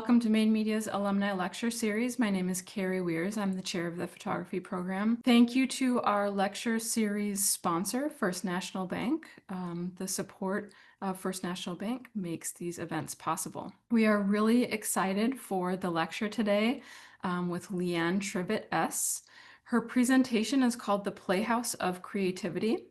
Welcome to Maine Media's Alumni Lecture Series. My name is Carrie Weirs. I'm the chair of the photography program. Thank you to our lecture series sponsor, First National Bank. The support of First National Bank makes these events possible. We are really excited for the lecture today with Leanne Trivett S. Her presentation is called The Playhouse of Creativity.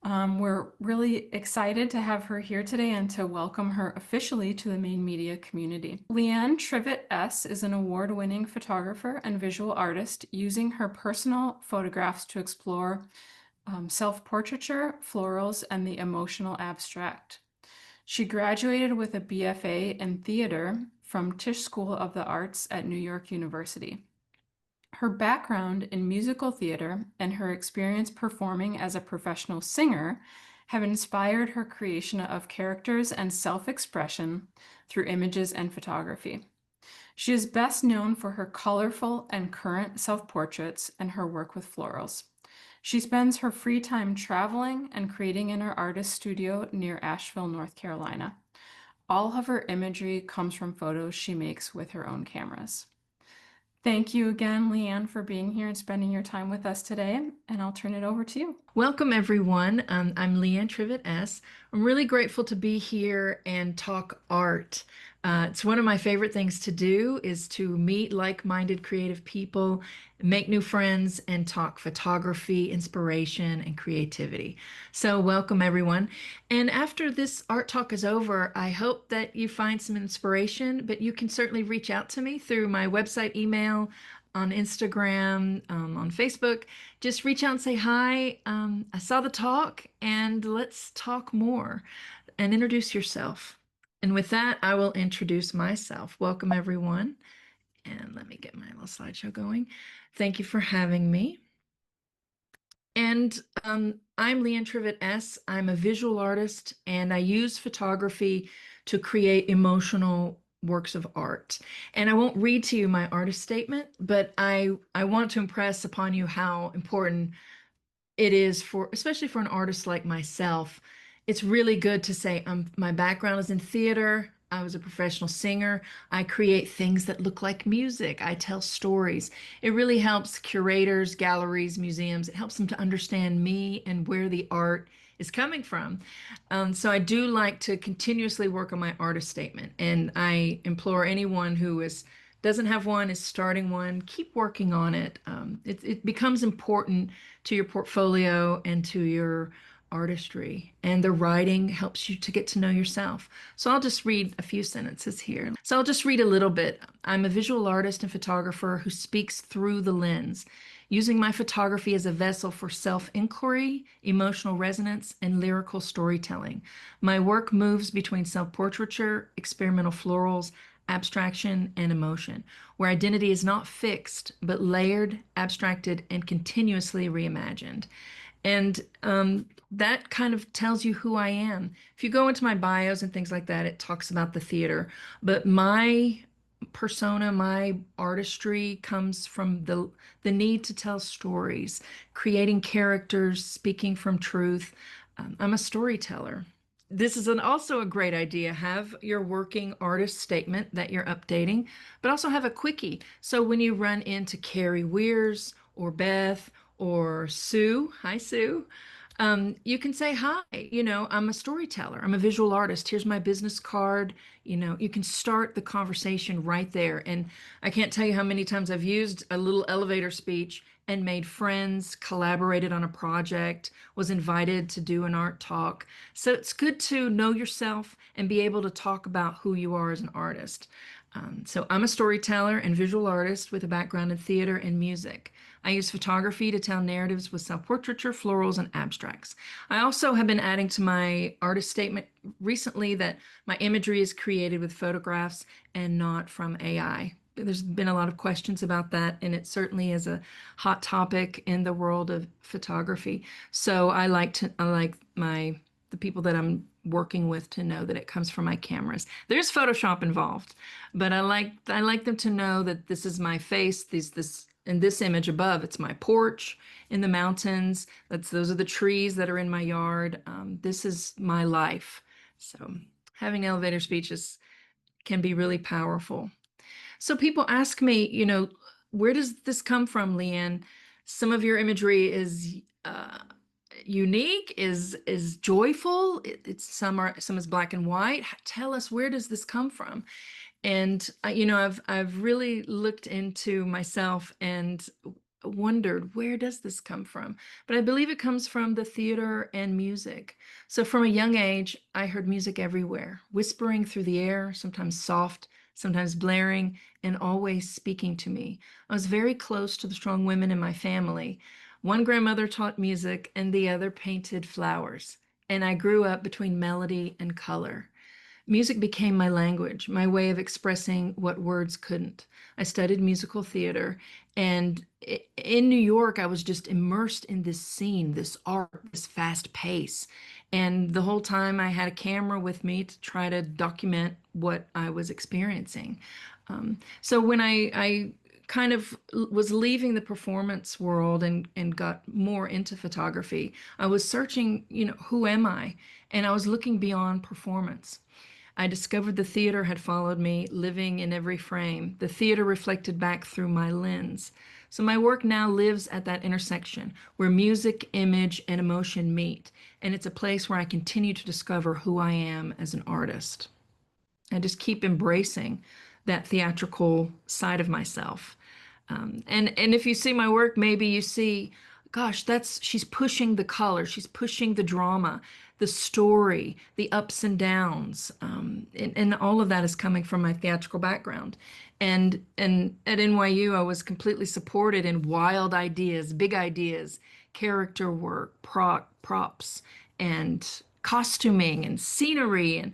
We're really excited to have her here today and to welcome her officially to the Maine Media community. Leanne Trivett S is an award-winning photographer and visual artist using her personal photographs to explore self-portraiture, florals, and the emotional abstract. She graduated with a BFA in theater from Tisch School of the Arts at New York University. Her background in musical theater and her experience performing as a professional singer have inspired her creation of characters and self-expression through images and photography. She is best known for her colorful and current self-portraits and her work with florals. She spends her free time traveling and creating in her artist studio near Asheville, North Carolina. All of her imagery comes from photos she makes with her own cameras. Thank you again, Leanne, for being here and spending your time with us today, and I'll turn it over to you. Welcome, everyone. I'm Leanne Trivett S. I'm really grateful to be here and talk art. It's one of my favorite things to do is to meet like-minded creative people, make new friends, and talk photography, inspiration, and creativity. So welcome, everyone. And after this art talk is over, I hope that you find some inspiration, but you can certainly reach out to me through my website, email, on Instagram, on Facebook. Just reach out and say hi. I saw the talk and let's talk more and introduce yourself. And with that, I will introduce myself. Welcome, everyone. And let me get my little slideshow going. Thank you for having me. And I'm Leanne Trivett S. I'm a visual artist and I use photography to create emotional works of art. And I won't read to you my artist statement, but I want to impress upon you how important it is for, especially for an artist like myself. It's really good to say, my background is in theater. I was a professional singer. I create things that look like music. I tell stories. It really helps curators, galleries, museums. It helps them to understand me and where the art is coming from. So I do like to continuously work on my artist statement. And I implore anyone who doesn't have one, is starting one, keep working on it. It becomes important to your portfolio and to your artistry, and the writing helps you to get to know yourself. So I'll just read a few sentences here. So I'll just read a little bit. I'm a visual artist and photographer who speaks through the lens, using my photography as a vessel for self-inquiry, emotional resonance, and lyrical storytelling. My work moves between self-portraiture, experimental florals, abstraction, and emotion, where identity is not fixed, but layered, abstracted, and continuously reimagined. And that kind of tells you who I am. If you go into my bios and things like that, it talks about the theater. But my persona, my artistry comes from the need to tell stories, creating characters, speaking from truth. I'm a storyteller. This is also a great idea. Have your working artist statement that you're updating, but also have a quickie. So when you run into Carrie Weirs or Beth or Sue, hi Sue, you can say, hi, I'm a storyteller. I'm a visual artist. Here's my business card. You can start the conversation right there. And I can't tell you how many times I've used a little elevator speech and made friends, collaborated on a project, was invited to do an art talk. So it's good to know yourself and be able to talk about who you are as an artist. So I'm a storyteller and visual artist with a background in theater and music. I use photography to tell narratives with self-portraiture, florals, and abstracts. I also have been adding to my artist statement recently that my imagery is created with photographs and not from AI. There's been a lot of questions about that, and it certainly is a hot topic in the world of photography. So I like the people that I'm working with to know that it comes from my cameras. There's Photoshop involved, but I like them to know that this is my face. In this image above, it's my porch in the mountains. Those are the trees that are in my yard. This is my life. So having elevator speeches can be really powerful. So people ask me, where does this come from, Leanne? Some of your imagery is unique, is joyful. It's some is black and white. Tell us, where does this come from? And I've really looked into myself and wondered, where does this come from? But I believe it comes from the theater and music. So from a young age, I heard music everywhere, whispering through the air, sometimes soft, sometimes blaring, and always speaking to me. I was very close to the strong women in my family. One grandmother taught music and the other painted flowers. And I grew up between melody and color. Music became my language, my way of expressing what words couldn't. I studied musical theater, and in New York, I was just immersed in this scene, this art, this fast pace. And the whole time, I had a camera with me to try to document what I was experiencing. So when I kind of was leaving the performance world and got more into photography, I was searching, who am I? And I was looking beyond performance. I discovered the theater had followed me, living in every frame. The theater reflected back through my lens. So my work now lives at that intersection where music, image, and emotion meet. And it's a place where I continue to discover who I am as an artist. I just keep embracing that theatrical side of myself. And if you see my work, maybe you see, gosh, she's pushing the color, she's pushing the drama, the story, the ups and downs, and all of that is coming from my theatrical background. And at NYU, I was completely supported in wild ideas, big ideas, character work, props, and costuming and scenery and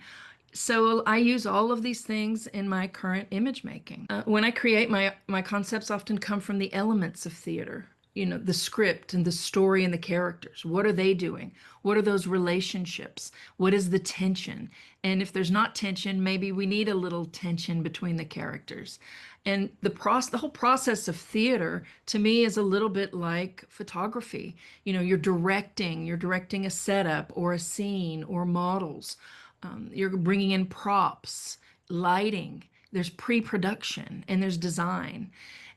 so I use all of these things in my current image making. When I create, my concepts often come from the elements of theater, the script and the story and the characters. What are they doing? What are those relationships? What is the tension? And if there's not tension, maybe we need a little tension between the characters. And the whole process of theater to me is a little bit like photography. You're directing a setup or a scene or models. You're bringing in props, lighting, there's pre-production, and there's design.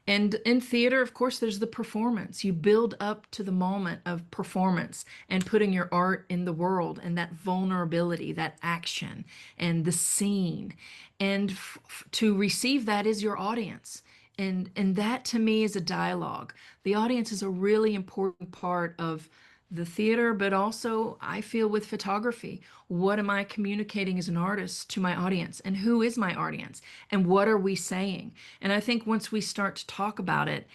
And in theater, of course, there's the performance. You build up to the moment of performance and putting your art in the world and that vulnerability, that action, and the scene. And to receive that is your audience. And that to me is a dialogue. The audience is a really important part of the theater, but also I feel with photography. What am I communicating as an artist to my audience? And who is my audience? And what are we saying? And I think once we start to talk about it,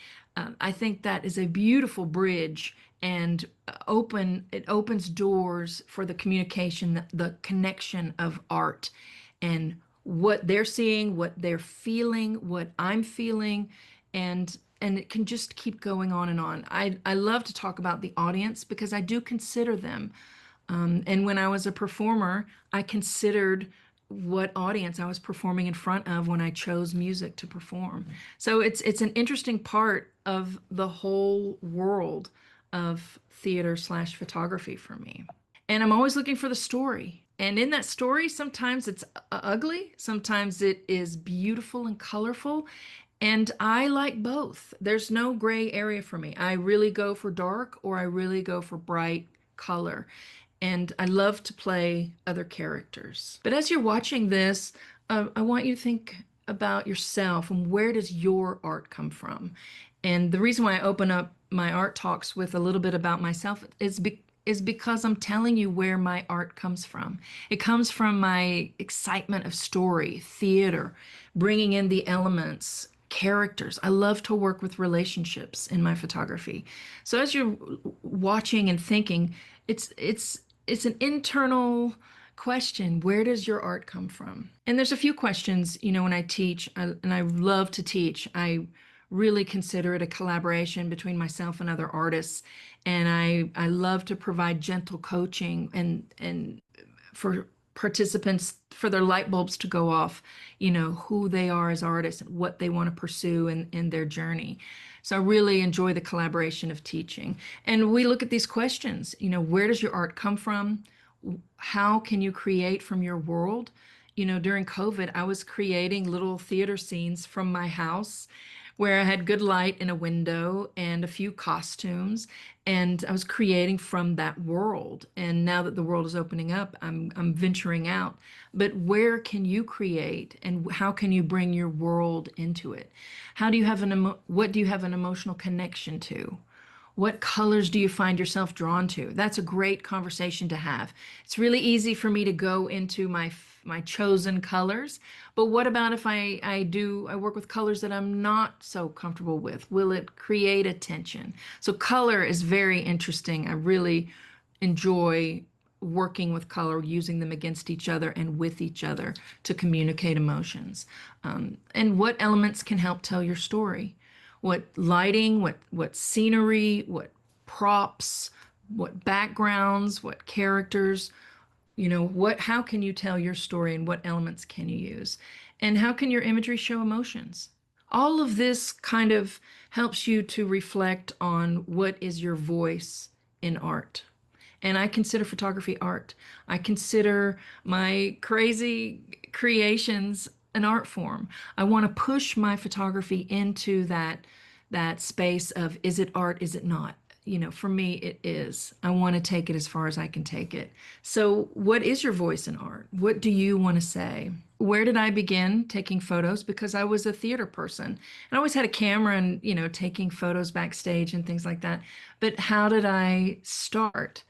I think that is a beautiful bridge and it opens doors for the communication, the connection of art and what they're seeing, what they're feeling, what I'm feeling, and it can just keep going on and on. I love to talk about the audience because I do consider them. And when I was a performer, I considered what audience I was performing in front of when I chose music to perform. So it's an interesting part of the whole world of theater/photography for me. And I'm always looking for the story. And in that story, sometimes it's ugly, sometimes it is beautiful and colorful. And I like both. There's no gray area for me. I really go for dark or I really go for bright color. And I love to play other characters. But as you're watching this, I want you to think about yourself and where does your art come from? And the reason why I open up my art talks with a little bit about myself is because I'm telling you where my art comes from. It comes from my excitement of story, theater, bringing in the elements, characters. I love to work with relationships in my photography. So as you're watching and thinking, it's an internal question. Where does your art come from? And there's a few questions, when I teach, and I love to teach. I really consider it a collaboration between myself and other artists. And I love to provide gentle coaching and for participants for their light bulbs to go off, who they are as artists and what they want to pursue in their journey. So I really enjoy the collaboration of teaching. And we look at these questions, where does your art come from? How can you create from your world? during COVID, I was creating little theater scenes from my house where I had good light in a window and a few costumes, and I was creating from that world. And now that the world is opening up, I'm venturing out. But where can you create, and how can you bring your world into it? How do you have what do you have an emotional connection to? What colors do you find yourself drawn to? That's a great conversation to have. It's really easy for me to go into my chosen colors, but what about if I work with colors that I'm not so comfortable with? Will it create a tension? So color is very interesting. I really enjoy working with color, using them against each other and with each other to communicate emotions. And what elements can help tell your story? What lighting, what scenery, what props, what backgrounds, what characters, how can you tell your story and what elements can you use? And how can your imagery show emotions? All of this kind of helps you to reflect on what is your voice in art. And I consider photography art. I consider my crazy creations an art form. I want to push my photography into that space of, is it art, is it not? For me, it is. I want to take it as far as I can take it. So, what is your voice in art? What do you want to say? Where did I begin taking photos? Because I was a theater person and I always had a camera and, taking photos backstage and things like that. But how did I start?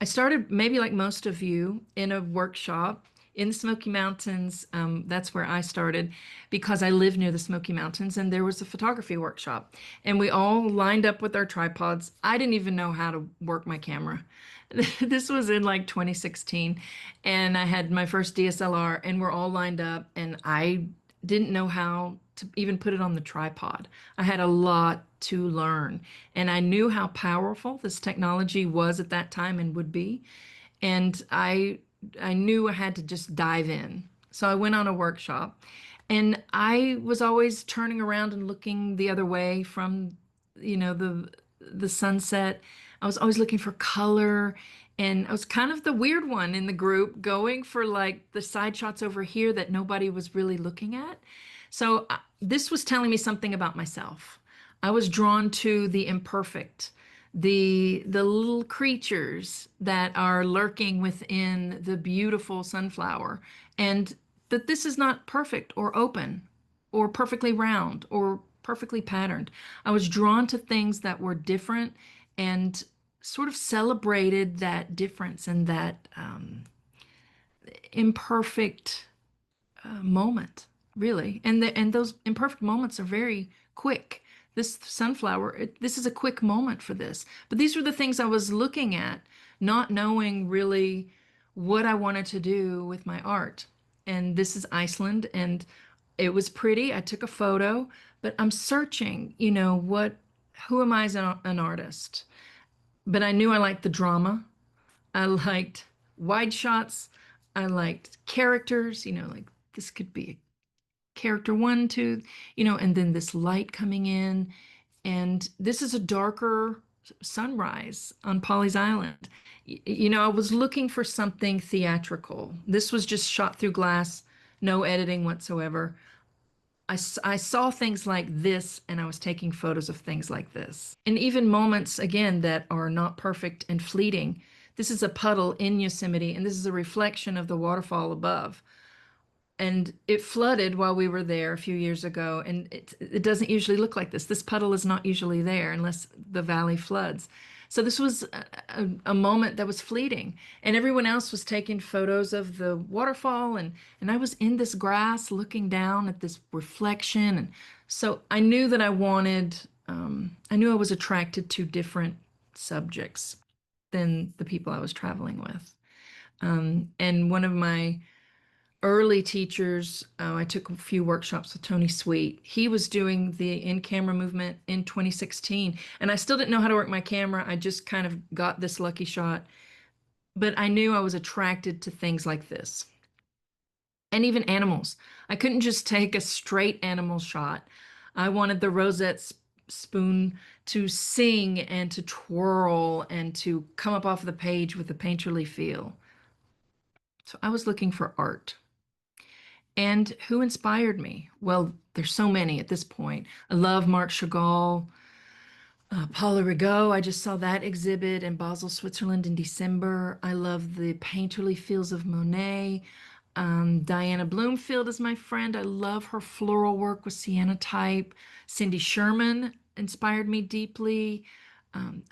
I started maybe like most of you in a workshop in the Smoky Mountains. That's where I started because I live near the Smoky Mountains and there was a photography workshop. And we all lined up with our tripods. I didn't even know how to work my camera. This was in like 2016. And I had my first DSLR and we're all lined up and I didn't know how to even put it on the tripod. I had a lot to learn. And I knew how powerful this technology was at that time and would be. And I knew I had to just dive in. So I went on a workshop and I was always turning around and looking the other way from, the sunset. I was always looking for color and I was kind of the weird one in the group going for like the side shots over here that nobody was really looking at. So this was telling me something about myself. I was drawn to the imperfect, the little creatures that are lurking within the beautiful sunflower, and that this is not perfect or open or perfectly round or perfectly patterned. I was drawn to things that were different and sort of celebrated that difference and that imperfect moment, really. And those imperfect moments are very quick. This sunflower, this is a quick moment for this. But these were the things I was looking at, not knowing really what I wanted to do with my art. And this is Iceland, and it was pretty. I took a photo, but I'm searching, who am I as an artist? But I knew I liked the drama. I liked wide shots. I liked characters, like this could be character one, two, and then this light coming in. And this is a darker sunrise on Polly's Island. I was looking for something theatrical. This was just shot through glass, no editing whatsoever. I saw things like this and I was taking photos of things like this. And even moments, again, that are not perfect and fleeting. This is a puddle in Yosemite and this is a reflection of the waterfall above. And it flooded while we were there a few years ago, and it doesn't usually look like this. This puddle is not usually there unless the valley floods. So this was a moment that was fleeting, and everyone else was taking photos of the waterfall, and I was in this grass looking down at this reflection, and so I knew that I knew I was attracted to different subjects than the people I was traveling with. And one of my early teachers, I took a few workshops with Tony Sweet. He was doing the in-camera movement in 2016, and I still didn't know how to work my camera. I just kind of got this lucky shot, but I knew I was attracted to things like this. And even animals. I couldn't just take a straight animal shot. I wanted the rosette spoon to sing and to twirl and to come up off the page with a painterly feel. So I was looking for art. And who inspired me? Well, there's so many at this point. I love Marc Chagall, Paula Rigaud. I just saw that exhibit in Basel, Switzerland in December. I love the painterly fields of Monet. Diana Bloomfield is my friend. I love her floral work with sienna type. Cindy Sherman inspired me deeply. Um,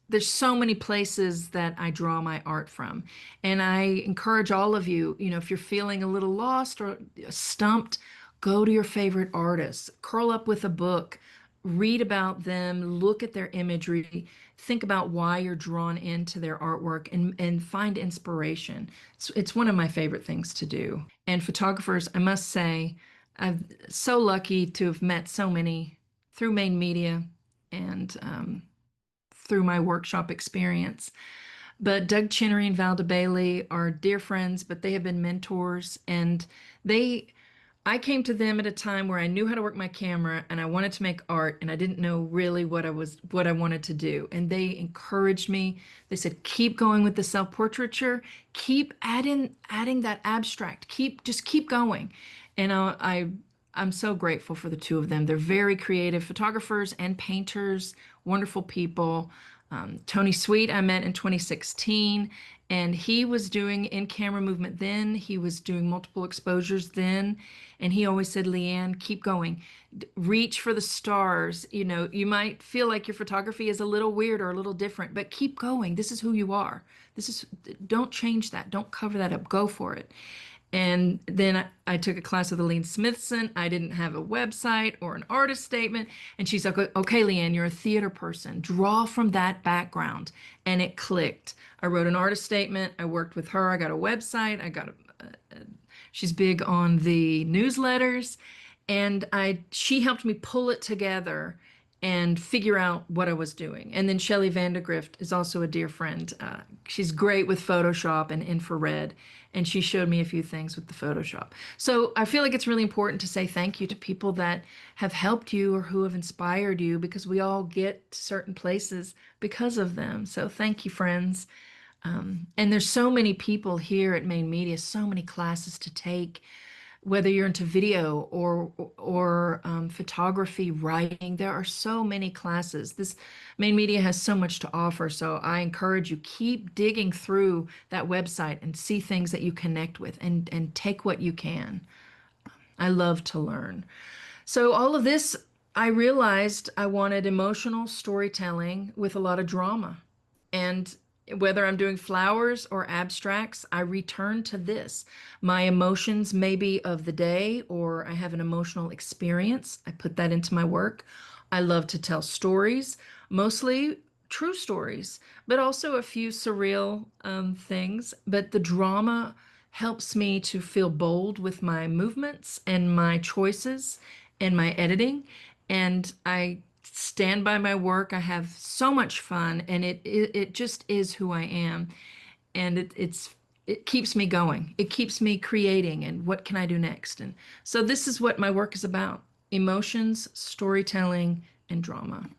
there's so many places that I draw my art from. And I encourage all of you, if you're feeling a little lost or stumped, go to your favorite artists, curl up with a book, read about them, look at their imagery, think about why you're drawn into their artwork, and find inspiration. It's one of my favorite things to do. And photographers, I must say, I'm so lucky to have met so many through Maine Media and through my workshop experience. But Doug Chinnery and Valda Bailey are dear friends, but they have been mentors, and they I came to them at a time where I knew how to work my camera and I wanted to make art and I didn't know really what I wanted to do. And they encouraged me. They said, keep going with the self-portraiture, keep adding that abstract, keep going. And I'm so grateful for the two of them. They're very creative photographers and painters, wonderful people. Tony Sweet, I met in 2016, and he was doing in-camera movement then. He was doing multiple exposures then. And he always said, Leanne, keep going. Reach for the stars. You might feel like your photography is a little weird or a little different, but keep going. This is who you are. Don't change that. Don't cover that up. Go for it. And then I took a class with Aline Smithson. I didn't have a website or an artist statement. And she's like, okay, Leanne, you're a theater person. Draw from that background. And it clicked. I wrote an artist statement. I worked with her. I got a website. She's big on the newsletters. And she helped me pull it together and figure out what I was doing. And then Shelley Vandegrift is also a dear friend. She's great with Photoshop and infrared, and she showed me a few things with the Photoshop. So I feel like it's really important to say thank you to people that have helped you or who have inspired you, because we all get to certain places because of them. So thank you, friends. And there's so many people here at Maine Media, so many classes to take, whether you're into video or photography, writing. There are so many classes. This Maine Media has so much to offer. So I encourage you, keep digging through that website and see things that you connect with, and take what you can. I love to learn. So all of this, I realized I wanted emotional storytelling with a lot of drama. And whether I'm doing flowers or abstracts, I return to this. My emotions maybe of the day, or I have an emotional experience. I put that into my work. I love to tell stories, mostly true stories, but also a few surreal things. But the drama helps me to feel bold with my movements and my choices and my editing. And I stand by my work. I have so much fun, and it just is who I am. And it keeps me going. It keeps me creating, and what can I do next? And so this is what my work is about: emotions, storytelling, and drama.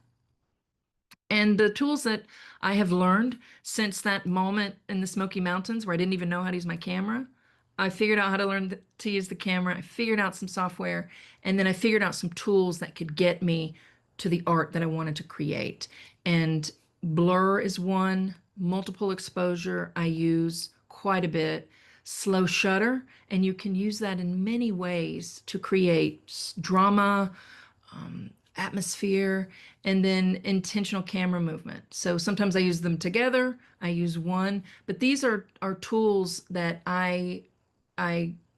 And the tools that I have learned since that moment in the Smoky Mountains where I didn't even know how to use my camera, I figured out how to learn to use the camera. I figured out some software, and then I figured out some tools that could get me to the art that I wanted to create. And blur is one, multiple exposure I use quite a bit, slow shutter, and you can use that in many ways to create drama, atmosphere, and then intentional camera movement. So sometimes I use them together, I use one, but these are tools that I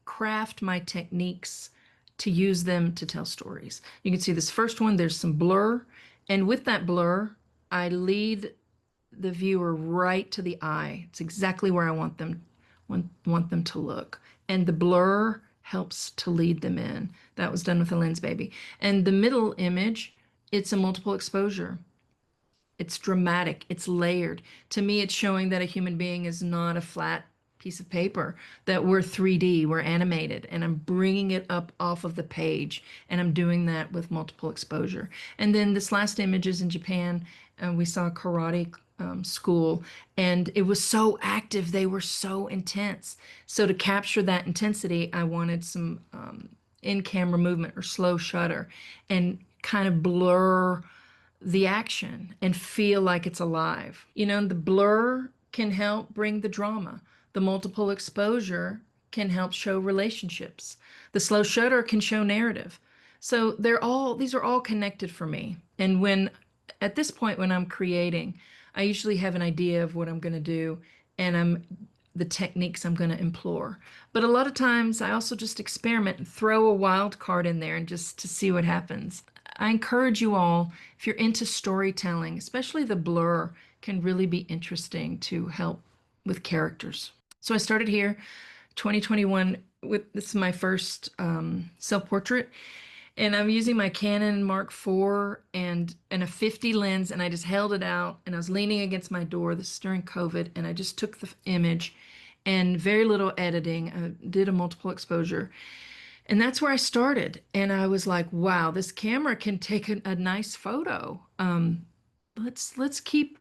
craft my techniques to use them to tell stories. You can see this first one, there's some blur, and with that blur, I lead the viewer right to the eye. It's exactly where I want them to look. And the blur helps to lead them in. That was done with a lens baby. And the middle image, it's a multiple exposure. It's dramatic, it's layered. To me, it's showing that a human being is not a flat piece of paper, that we're 3D, we're animated, and I'm bringing it up off of the page, and I'm doing that with multiple exposure. And then this last image is in Japan, and we saw a karate school, and it was so active. They were so intense. So to capture that intensity, I wanted some in-camera movement or slow shutter and kind of blur the action and feel like it's alive. You know, the blur can help bring the drama. The multiple exposure can help show relationships. The slow shutter can show narrative. So these are all connected for me. And at this point when I'm creating, I usually have an idea of what I'm going to do and the techniques I'm going to employ. But a lot of times I also just experiment and throw a wild card in there and just to see what happens. I encourage you all, if you're into storytelling, especially the blur can really be interesting to help with characters. So I started here 2021 with this is my first self-portrait, and I'm using my Canon Mark IV and a 50 lens, and I just held it out and I was leaning against my door. This is during COVID, and I just took the image and very little editing. I did a multiple exposure. And that's where I started. And I was like, wow, this camera can take a nice photo. Let's let's keep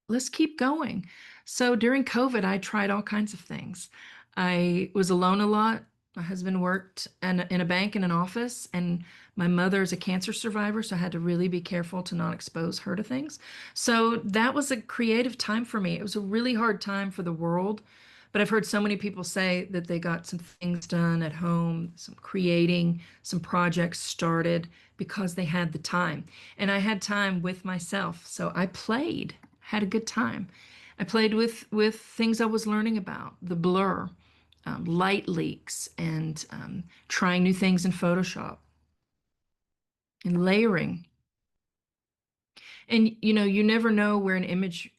let's keep going. So during COVID, I tried all kinds of things. I was alone a lot. My husband worked in a bank in an office, and my mother is a cancer survivor, so I had to really be careful to not expose her to things. So that was a creative time for me. It was a really hard time for the world, but I've heard so many people say that they got some things done at home, some creating, some projects started because they had the time. And I had time with myself, so I played, had a good time. I played with things I was learning about, the blur, light leaks, and trying new things in Photoshop and layering. And you never know where an image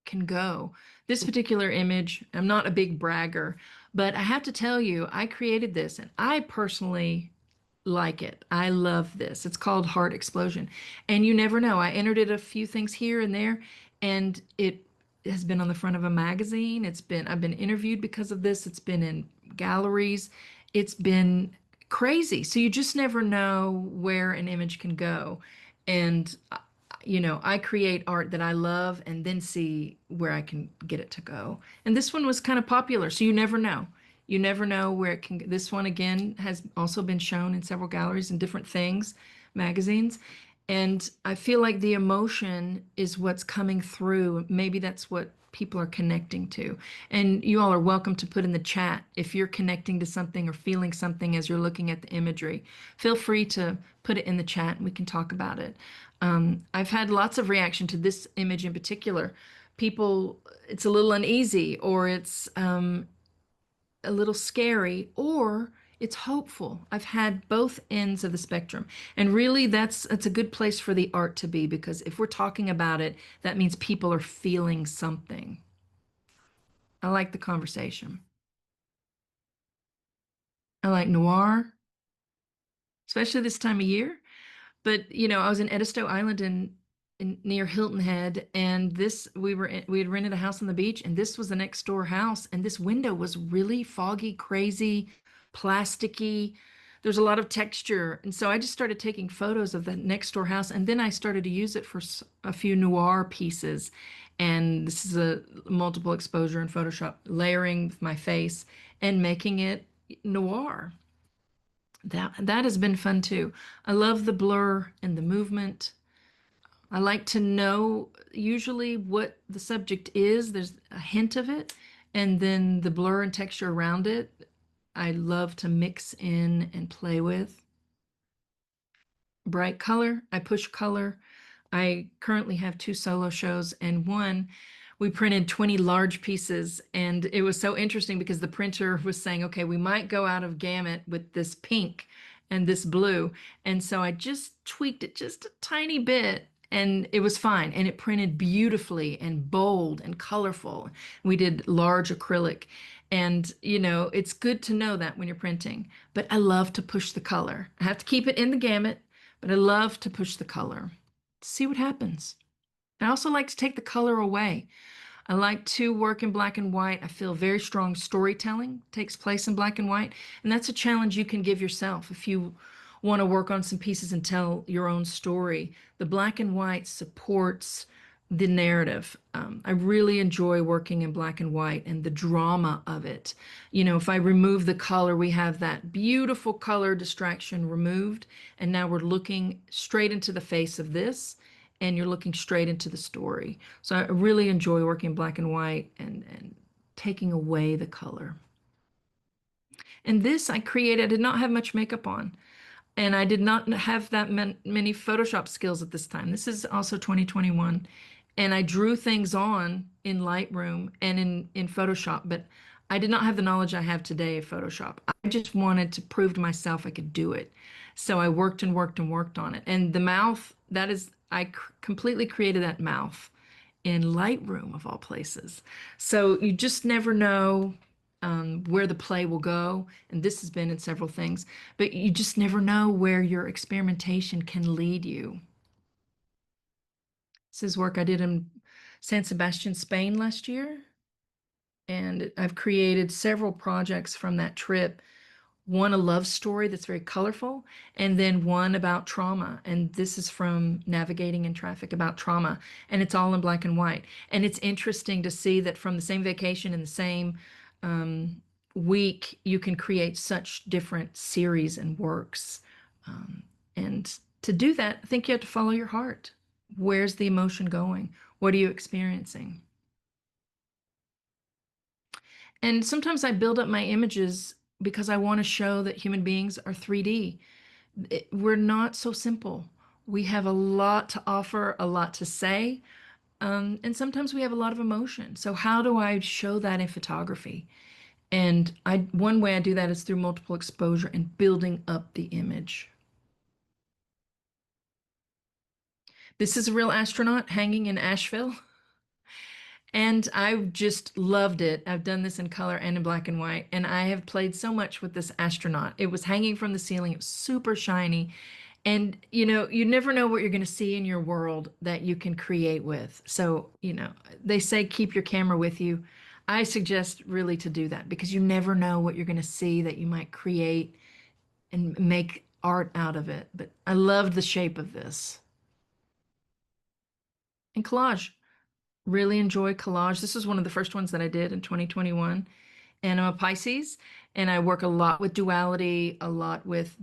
can go. This particular image, I'm not a big bragger, but I have to tell you, I created this and I personally like it. I love this. It's called Heart Explosion. And you never know. I entered it a few things here and there, and it has been on the front of a magazine. I've been interviewed because of this. It's been in galleries. It's been crazy. So you just never know where an image can go. And I create art that I love and then see where I can get it to go. And this one was kind of popular, so you never know. You never know where it can. This one again has also been shown in several galleries and different things, magazines. And I feel like the emotion is what's coming through. Maybe that's what people are connecting to. And you all are welcome to put in the chat if you're connecting to something or feeling something as you're looking at the imagery. Feel free to put it in the chat and we can talk about it. I've had lots of reaction to this image in particular. People, it's a little uneasy, or it's a little scary, or it's hopeful. I've had both ends of the spectrum. And really that's a good place for the art to be, because if we're talking about it, that means people are feeling something. I like the conversation. I like noir, especially this time of year. But I was in Edisto Island in near Hilton Head, and we had rented a house on the beach, and this was the next door house, and this window was really foggy, crazy, plasticky. There's a lot of texture, and so I just started taking photos of the next door house, and then I started to use it for a few noir pieces. And this is a multiple exposure in Photoshop, layering with my face and making it noir. That has been fun too. I love the blur and the movement. I like to know usually what the subject is. There's a hint of it, and then the blur and texture around it. I love to mix in and play with. Bright color, I push color. I currently have two solo shows, and one we printed 20 large pieces, and it was so interesting because the printer was saying, okay, we might go out of gamut with this pink and this blue. And so I just tweaked it just a tiny bit, and it was fine. And it printed beautifully and bold and colorful. We did large acrylic. And, it's good to know that when you're printing. But I love to push the color. I have to keep it in the gamut, but I love to push the color. See what happens. I also like to take the color away. I like to work in black and white. I feel very strong storytelling takes place in black and white. And that's a challenge you can give yourself if you want to work on some pieces and tell your own story. The black and white supports the narrative. I really enjoy working in black and white and the drama of it. You know, if I remove the color, we have that beautiful color distraction removed, and now we're looking straight into the face of this, and you're looking straight into the story. So I really enjoy working in black and white and taking away the color. And this I created, I did not have much makeup on. And I did not have that many Photoshop skills at this time. This is also 2021. And I drew things on in Lightroom and in Photoshop, but I did not have the knowledge I have today of Photoshop. I just wanted to prove to myself I could do it. So I worked and worked and worked on it. And the mouth, that is, completely created that mouth in Lightroom of all places. So you just never know where the play will go. And this has been in several things, but you just never know where your experimentation can lead you. This is work I did in San Sebastian, Spain last year. And I've created several projects from that trip. One, a love story that's very colorful, and then one about trauma. And this is from Navigating in Traffic about trauma. And it's all in black and white. And it's interesting to see that from the same vacation in the same week, you can create such different series and works. And to do that, I think you have to follow your heart. Where's the emotion going? What are you experiencing? And sometimes I build up my images because I want to show that human beings are 3D. We're not so simple. We have a lot to offer, a lot to say, and sometimes we have a lot of emotion. So how do I show that in photography? And one way I do that is through multiple exposure and building up the image. This is a real astronaut hanging in Asheville. And I've just loved it. I've done this in color and in black and white, and I have played so much with this astronaut. It was hanging from the ceiling, it was super shiny. And you never know what you're going to see in your world that you can create with. So, they say keep your camera with you. I suggest really to do that because you never know what you're going to see that you might create and make art out of it. But I loved the shape of this. And collage. Really enjoy collage. This is one of the first ones that I did in 2021. And I'm a Pisces, and I work a lot with duality, a lot with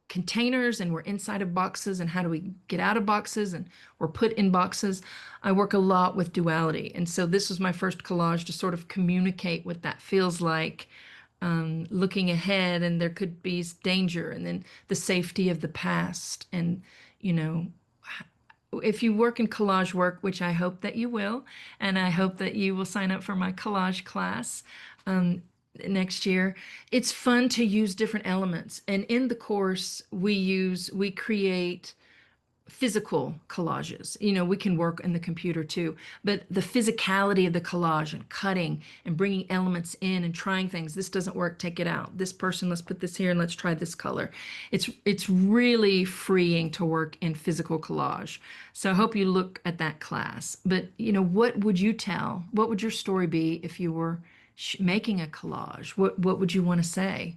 containers, and we're inside of boxes, and how do we get out of boxes, and we're put in boxes. I work a lot with duality. And so this was my first collage to sort of communicate what that feels like, looking ahead, and there could be danger, and then the safety of the past. And, you know, if you work in collage work, which I hope that you will, and I hope that you will sign up for my collage class next year, it's fun to use different elements. And in the course, we create physical collages. We can work in the computer too, but the physicality of the collage and cutting and bringing elements in and trying things. This doesn't work, take it out. This person, let's put this here and let's try this color. It's really freeing to work in physical collage. So I hope you look at that class. But what would you tell? What would your story be if you were making a collage? What would you want to say?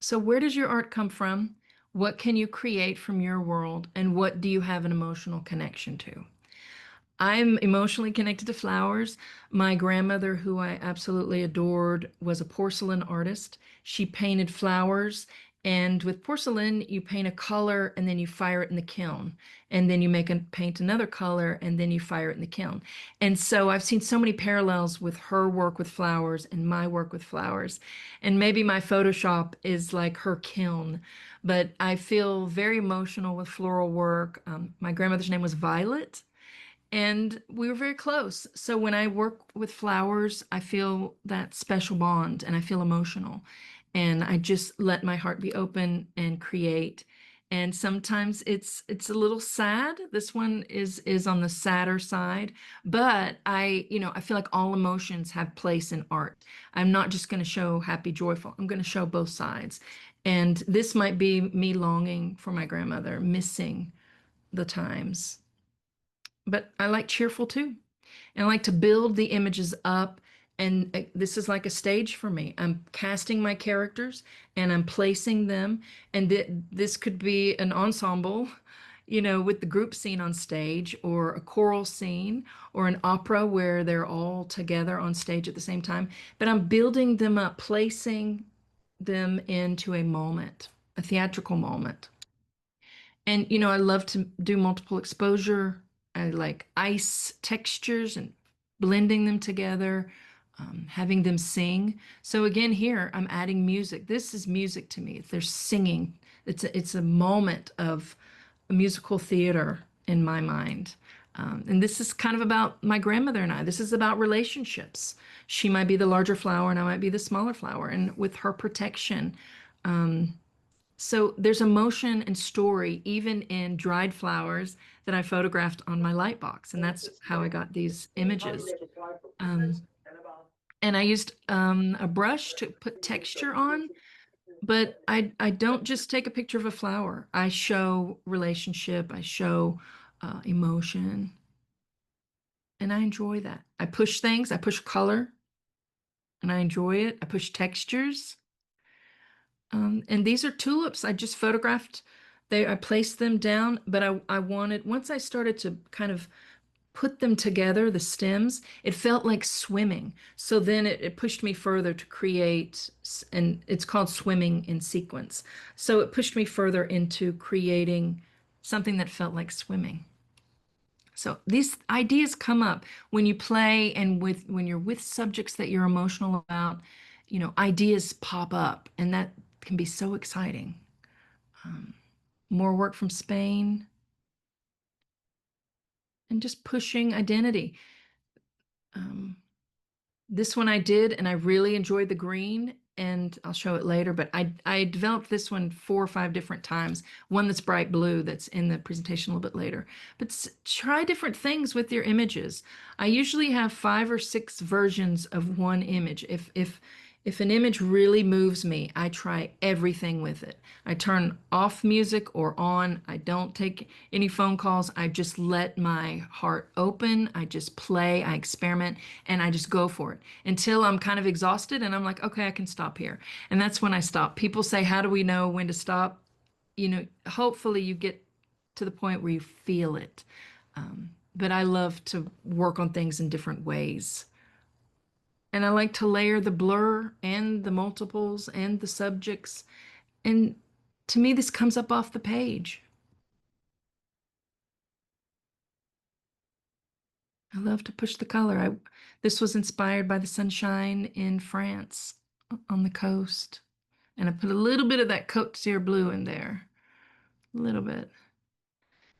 So where does your art come from? What can you create from your world? And what do you have an emotional connection to? I'm emotionally connected to flowers. My grandmother, who I absolutely adored, was a porcelain artist. She painted flowers, and with porcelain, you paint a color and then you fire it in the kiln. And then you paint another color and then you fire it in the kiln. And so I've seen so many parallels with her work with flowers and my work with flowers. And maybe my Photoshop is like her kiln, but I feel very emotional with floral work. My grandmother's name was Violet, and we were very close. So when I work with flowers, I feel that special bond and I feel emotional. And I just let my heart be open and create. And sometimes it's a little sad. This one is on the sadder side, but I feel like all emotions have place in art. I'm not just going to show happy, joyful. I'm going to show both sides. And this might be me longing for my grandmother, missing the times. But I like cheerful too. And I like to build the images up. And this is like a stage for me. I'm casting my characters and I'm placing them. And this could be an ensemble. with the group scene on stage, or a choral scene, or an opera where they're all together on stage at the same time. But I'm building them up, placing them into a moment, a theatrical moment. And, I love to do multiple exposure. I like ice textures and blending them together, having them sing. So again, here I'm adding music. This is music to me. They're singing. It's a moment of musical theater in my mind. And this is kind of about my grandmother and I. This is about relationships. She might be the larger flower and I might be the smaller flower. And with her protection, so there's emotion and story even in dried flowers that I photographed on my light box, and that's how I got these images. Um, and I used a brush to put texture on, but I don't just take a picture of a flower. I show relationship, I show emotion, and I enjoy that. I push things, I push color, and I enjoy it. I push textures. And these are tulips. I just photographed. I placed them down, but I wanted, once I started to kind of put them together, the stems, it felt like swimming. So then it pushed me further to create, and it's called swimming in sequence. So it pushed me further into creating something that felt like swimming. So these ideas come up when you play and when you're with subjects that you're emotional about, ideas pop up, and that can be so exciting. Um, More work from Spain and just pushing identity. Um, This one I did, and I really enjoyed the green, and I'll show it later, but I developed this one 4 or 5 different times. One that's bright blue that's in the presentation a little bit later. But try different things with your images. I usually have 5 or 6 versions of one image. If an image really moves me, I try everything with it. I turn off music or on. I don't take any phone calls. I just let my heart open. I just play, I experiment, and I just go for it until I'm kind of exhausted and I'm like, okay, I can stop here. And that's when I stop. People say, how do we know when to stop? Hopefully you get to the point where you feel it. But I love to work on things in different ways. And I like to layer the blur and the multiples and the subjects. And to me, this comes up off the page. I love to push the color. This was inspired by the sunshine in France on the coast. And I put a little bit of that Côte d'Azur blue in there. A little bit.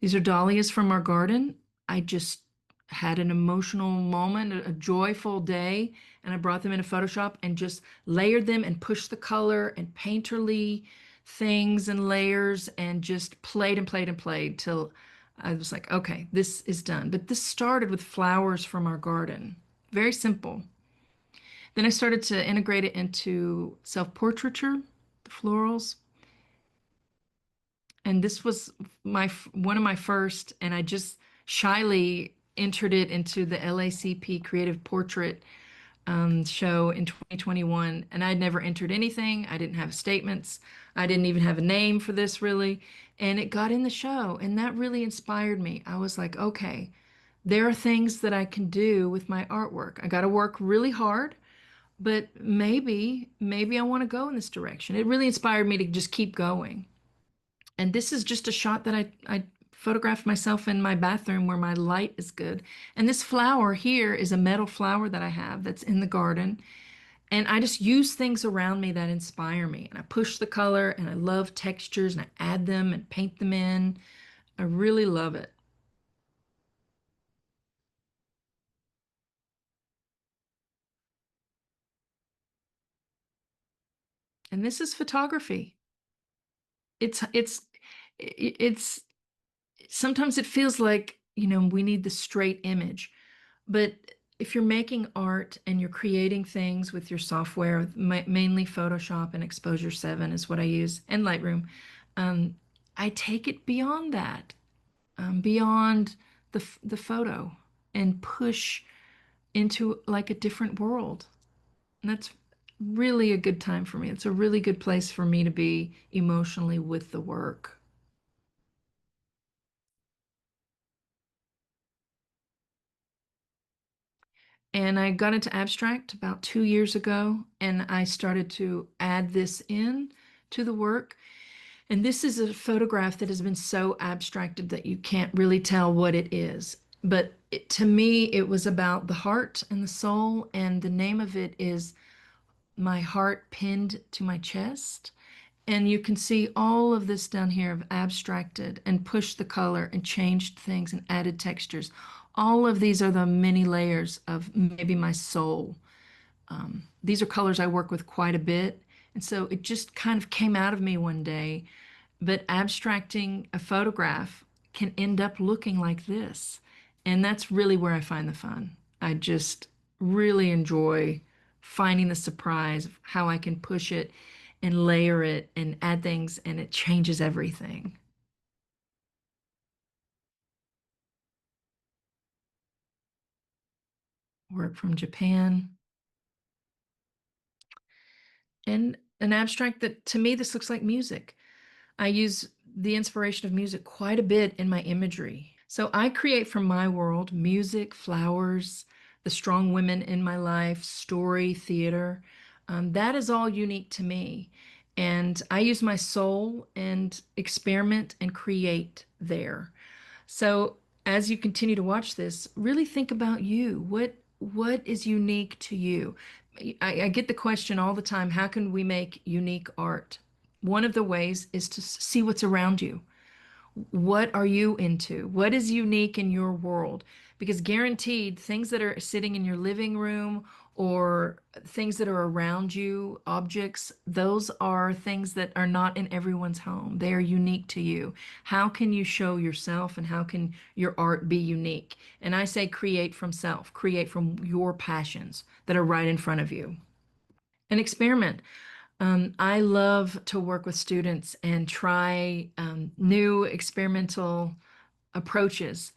These are dahlias from our garden. I just had an emotional moment, a joyful day, and I brought them into Photoshop and just layered them and pushed the color and painterly things and layers and just played and played and played till I was like, okay, this is done. But this started with flowers from our garden. Very simple. Then I started to integrate it into self-portraiture, the florals. And this was one of my first, and I just shyly entered it into the LACP Creative Portrait show in 2021. And I'd never entered anything. I didn't have statements. I didn't even have a name for this really. And it got in the show, and that really inspired me. I was like, okay, there are things that I can do with my artwork. I got to work really hard, but maybe I want to go in this direction. It really inspired me to just keep going. And this is just a shot that I photographed myself in my bathroom where my light is good. And this flower here is a metal flower that I have that's in the garden. And I just use things around me that inspire me. And I push the color, and I love textures, and I add them and paint them in. I really love it. And this is photography. It's sometimes it feels like, we need the straight image. But if you're making art and you're creating things with your software, mainly Photoshop and Exposure 7 is what I use, and Lightroom, um, I take it beyond that, beyond the photo, and push into like a different world. And that's really a good time for me. It's a really good place for me to be emotionally with the work. And I got into abstract about 2 years ago, and I started to add this in to the work. And this is a photograph that has been so abstracted that you can't really tell what it is. But to me, it was about the heart and the soul, and the name of it is My Heart Pinned to My Chest. And you can see all of this down here of abstracted and pushed the color and changed things and added textures. All of these are the many layers of maybe my soul. These are colors I work with quite a bit. And so it just kind of came out of me one day. But abstracting a photograph can end up looking like this. And that's really where I find the fun. I just really enjoy finding the surprise of how I can push it and layer it and add things, and it changes everything. Work from Japan. And an abstract that to me, this looks like music. I use the inspiration of music quite a bit in my imagery. So I create from my world music, flowers, the strong women in my life, story, theater. That is all unique to me. And I use my soul and experiment and create there. So as you continue to watch this, really think about you. What is unique to you? I get the question all the time, how can we make unique art? One of the ways is to see what's around you. What are you into? What is unique in your world? Because guaranteed, things that are sitting in your living room or things that are around you, objects, those are things that are not in everyone's home. They are unique to you. How can you show yourself and how can your art be unique? And I say create from self, create from your passions that are right in front of you. And experiment. I love to work with students and try new experimental approaches.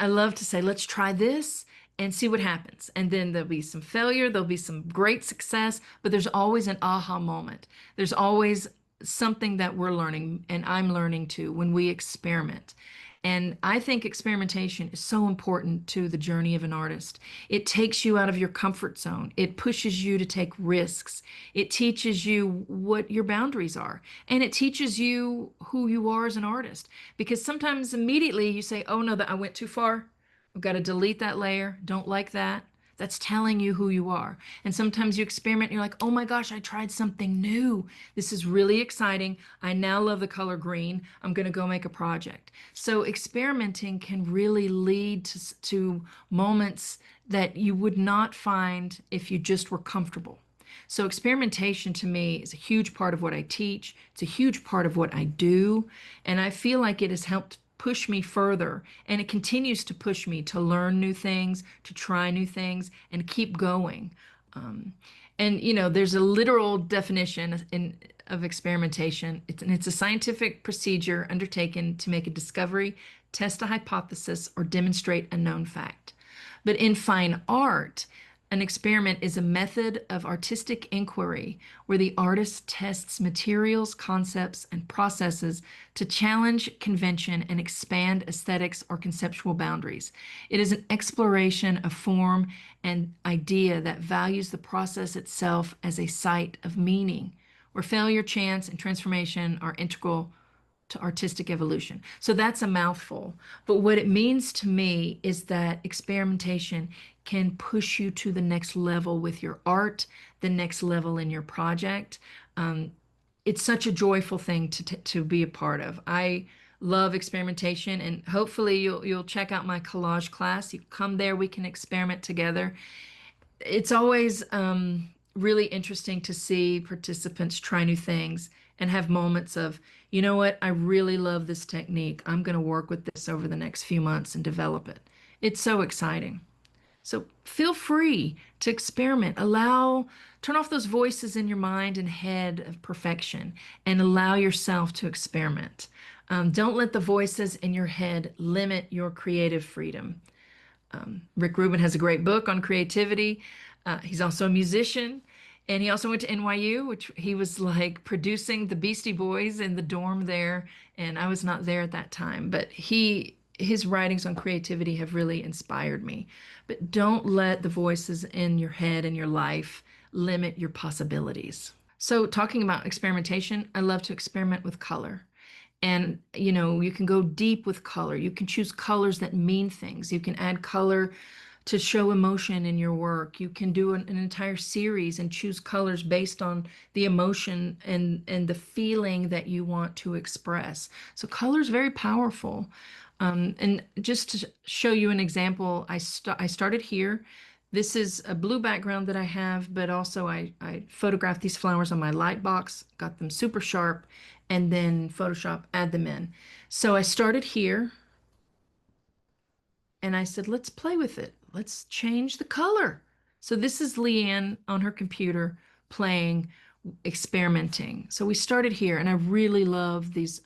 I love to say, let's try this and see what happens. And then there'll be some failure, there'll be some great success, but there's always an aha moment. There's always something that we're learning, and I'm learning too, when we experiment. And I think experimentation is so important to the journey of an artist. It takes you out of your comfort zone. It pushes you to take risks. It teaches you what your boundaries are. And it teaches you who you are as an artist. Because sometimes immediately you say, oh no, that I went too far. I've got to delete that layer. Don't like that. That's telling you who you are. And sometimes you experiment and you're like, oh my gosh, I tried something new. This is really exciting. I now love the color green. I'm going to go make a project. So experimenting can really lead to moments that you would not find if you just were comfortable. So experimentation to me is a huge part of what I teach. It's a huge part of what I do. And I feel like it has helped push me further. And it continues to push me to learn new things, to try new things, and keep going. Um, and there's a literal definition of experimentation. It's a scientific procedure undertaken to make a discovery, test a hypothesis, or demonstrate a known fact. But in fine art, an experiment is a method of artistic inquiry where the artist tests materials, concepts, and processes to challenge convention and expand aesthetics or conceptual boundaries. It is an exploration of form and idea that values the process itself as a site of meaning, where failure, chance, and transformation are integral to artistic evolution. So that's a mouthful. But what it means to me is that experimentation can push you to the next level with your art, the next level in your project. Um, it's such a joyful thing to be a part of. I love experimentation, and hopefully you'll check out my collage class. You come there, we can experiment together. It's always really interesting to see participants try new things and have moments of, you know what, I really love this technique. I'm going to work with this over the next few months and develop it. It's so exciting. So feel free to experiment. Turn off those voices in your mind and head of perfection and allow yourself to experiment. Don't let the voices in your head limit your creative freedom. Rick Rubin has a great book on creativity. He's also a musician, and he also went to NYU, which he was like producing the Beastie Boys in the dorm there. And I was not there at that time, but his writings on creativity have really inspired me. But don't let the voices in your head and your life limit your possibilities. So, talking about experimentation, I love to experiment with color. And, you can go deep with color. You can choose colors that mean things. You can add color to show emotion in your work. You can do an entire series and choose colors based on the emotion and the feeling that you want to express. So color is very powerful. And just to show you an example, I started here. This is a blue background that I have, but also I photographed these flowers on my light box, got them super sharp, and then Photoshop add them in. So I started here and I said, let's play with it. Let's change the color. So this is Leanne on her computer playing, experimenting. So we started here, and I really love these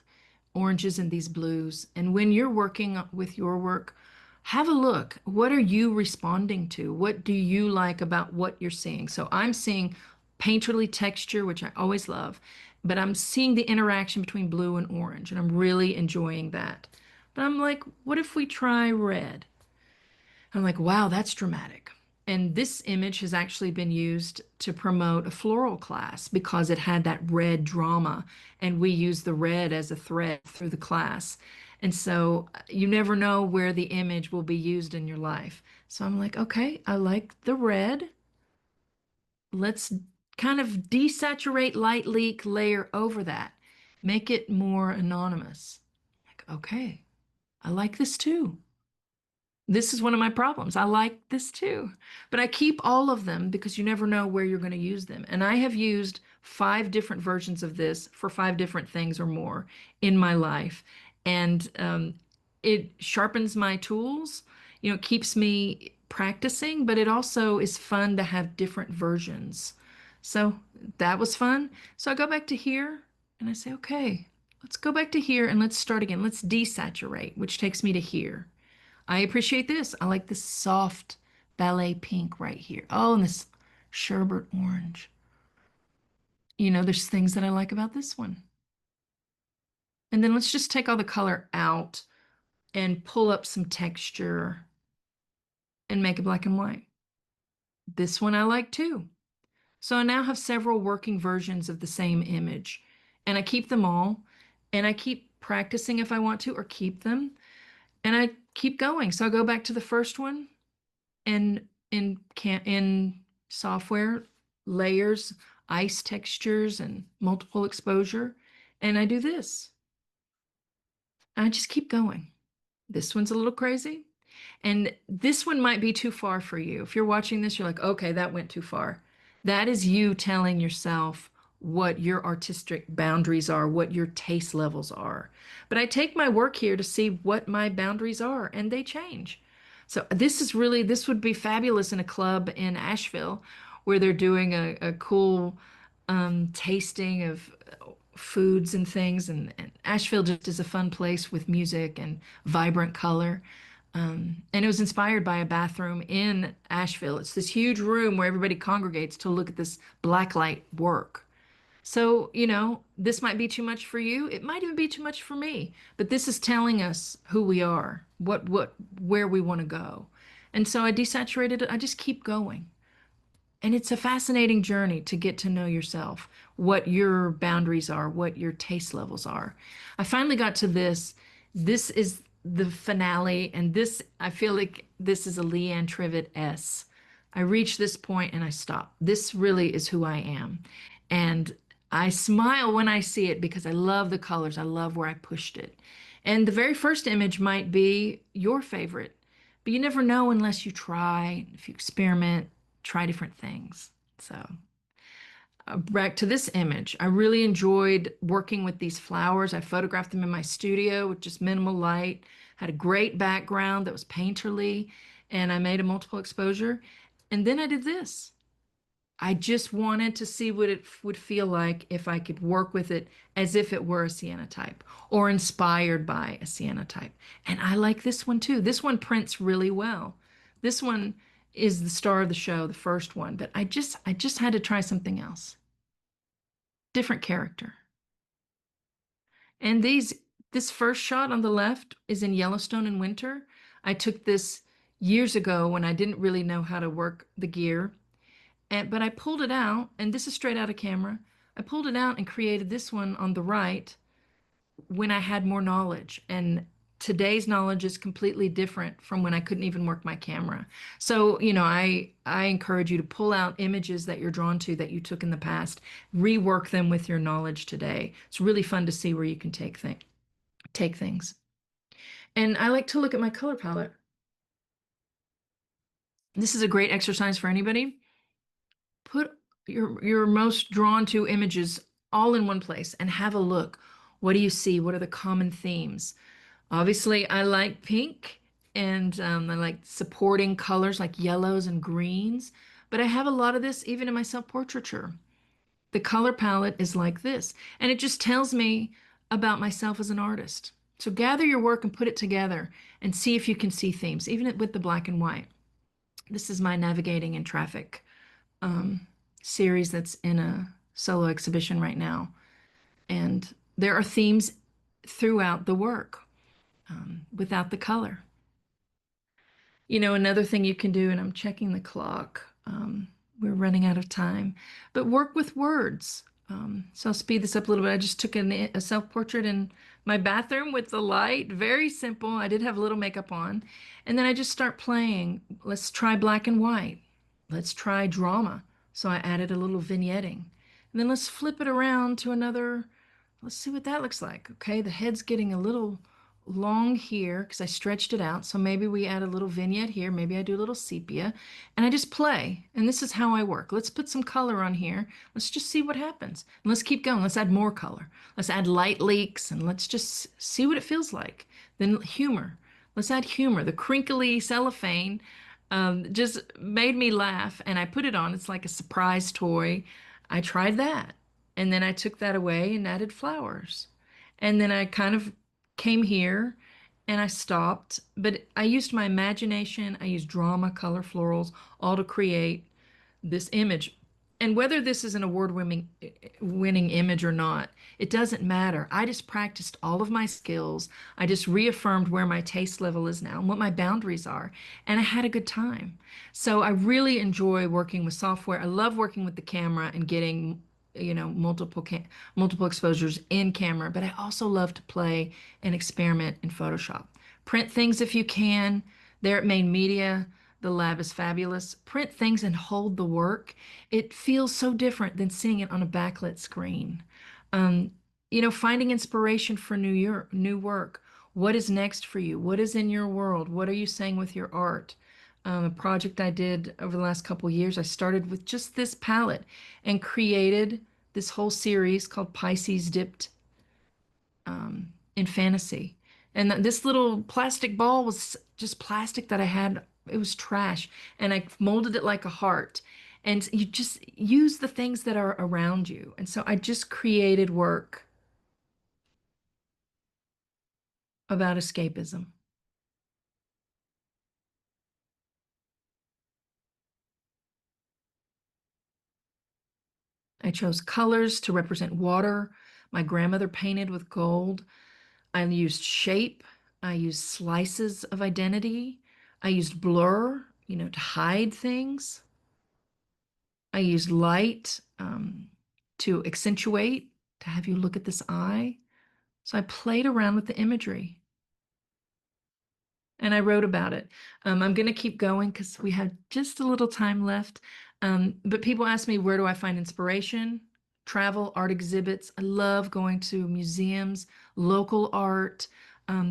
oranges and these blues. And when you're working with your work, have a look. What are you responding to? What do you like about what you're seeing? So I'm seeing painterly texture, which I always love, but I'm seeing the interaction between blue and orange, and I'm really enjoying that. But I'm like, what if we try red? I'm like, wow, that's dramatic. And this image has actually been used to promote a floral class because it had that red drama, and we use the red as a thread through the class. And so you never know where the image will be used in your life. So I'm like, okay, I like the red. Let's kind of desaturate light leak layer over that, make it more anonymous. Like, okay, I like this too. This is one of my problems. I like this too. But I keep all of them because you never know where you're going to use them. And I have used 5 different versions of this for 5 different things or more in my life. And it sharpens my tools, it keeps me practicing, but it also is fun to have different versions. So that was fun. So I go back to here and I say, okay, let's go back to here and let's start again. Let's desaturate, which takes me to here. I appreciate this. I like this soft ballet pink right here. Oh, and this sherbet orange. There's things that I like about this one. And then let's just take all the color out and pull up some texture and make it black and white. This one I like too. So I now have several working versions of the same image, and I keep them all, and I keep practicing if I want to, or keep them, and I keep going. So I go back to the first one, and in software, layers, ice textures, and multiple exposure. And I do this. I just keep going. This one's a little crazy. And this one might be too far for you. If you're watching this, you're like, okay, that went too far. That is you telling yourself what your artistic boundaries are, what your taste levels are. But I take my work here to see what my boundaries are, and they change. So this would be fabulous in a club in Asheville where they're doing a cool tasting of foods and things. And Asheville just is a fun place with music and vibrant color. And it was inspired by a bathroom in Asheville. It's this huge room where everybody congregates to look at this blacklight work. So, this might be too much for you. It might even be too much for me. But this is telling us who we are, where we want to go. And so I desaturated it. I just keep going. And it's a fascinating journey to get to know yourself, what your boundaries are, what your taste levels are. I finally got to this. This is the finale, and I feel like this is a Leanne Trivett S. I reach this point and I stop. This really is who I am. And I smile when I see it because I love the colors. I love where I pushed it. And the very first image might be your favorite, but you never know unless you try, if you experiment, try different things. So back to this image. I really enjoyed working with these flowers. I photographed them in my studio with just minimal light, had a great background that was painterly, and I made a multiple exposure. And then I did this. I just wanted to see what it would feel like if I could work with it as if it were a sienna type or inspired by a sienna type. And I like this one too. This one prints really well. This one is the star of the show, the first one, but I just had to try something else. Different character. And This first shot on the left is in Yellowstone in winter. I took this years ago when I didn't really know how to work the gear. But I pulled it out, and this is straight out of camera. I pulled it out and created this one on the right when I had more knowledge. And today's knowledge is completely different from when I couldn't even work my camera. So, I encourage you to pull out images that you're drawn to that you took in the past, rework them with your knowledge today. It's really fun to see where you can take things. And I like to look at my color palette. This is a great exercise for anybody. Put your most drawn to images all in one place and have a look. What do you see? What are the common themes? Obviously, I like pink and I like supporting colors like yellows and greens, but I have a lot of this even in my self-portraiture. The color palette is like this, and it just tells me about myself as an artist. So gather your work and put it together and see if you can see themes, even with the black and white. This is my navigating in traffic um, series that's in a solo exhibition right now. And there are themes throughout the work without the color. Another thing you can do, and I'm checking the clock, we're running out of time, but work with words. So I'll speed this up a little bit. I just took a self-portrait in my bathroom with the light, very simple. I did have a little makeup on. And then I just start playing. Let's try black and white. Let's try drama. So I added a little vignetting. And then let's flip it around to another. Let's see what that looks like. Okay, the head's getting a little long here because I stretched it out. So maybe we add a little vignette here. Maybe I do a little sepia and I just play. And this is how I work. Let's put some color on here. Let's just see what happens. And let's keep going. Let's add more color. Let's add light leaks and let's just see what it feels like. Then humor. Let's add humor. The crinkly cellophane just made me laugh and I put it on. It's like a surprise toy. I tried that. And then I took that away and added flowers. And then I kind of came here and I stopped, but I used my imagination, I used drama, color, florals, all to create this image. And whether this is an award-winning image or not, it doesn't matter. I just practiced all of my skills. I just reaffirmed where my taste level is now and what my boundaries are, and I had a good time. So I really enjoy working with software. I love working with the camera and getting multiple exposures in camera, but I also love to play and experiment in Photoshop. Print things if you can. There at Main Media, the lab is fabulous. Print things and hold the work. It feels so different than seeing it on a backlit screen. Um, Finding inspiration for new work. What is next for you? What is in your world? What are you saying with your art? A project I did over the last couple years, I started with just this palette and created this whole series called Pisces Dipped in Fantasy. And this little plastic ball was just plastic that I had. It was trash. And I molded it like a heart. And you just use the things that are around you. And so I just created work about escapism. I chose colors to represent water. My grandmother painted with gold. I used shape. I used slices of identity. I used blur, to hide things. I used light to accentuate, to have you look at this eye. So I played around with the imagery and I wrote about it. I'm going to keep going because we have just a little time left. But people ask me, where do I find inspiration? Travel, art exhibits. I love going to museums, local art.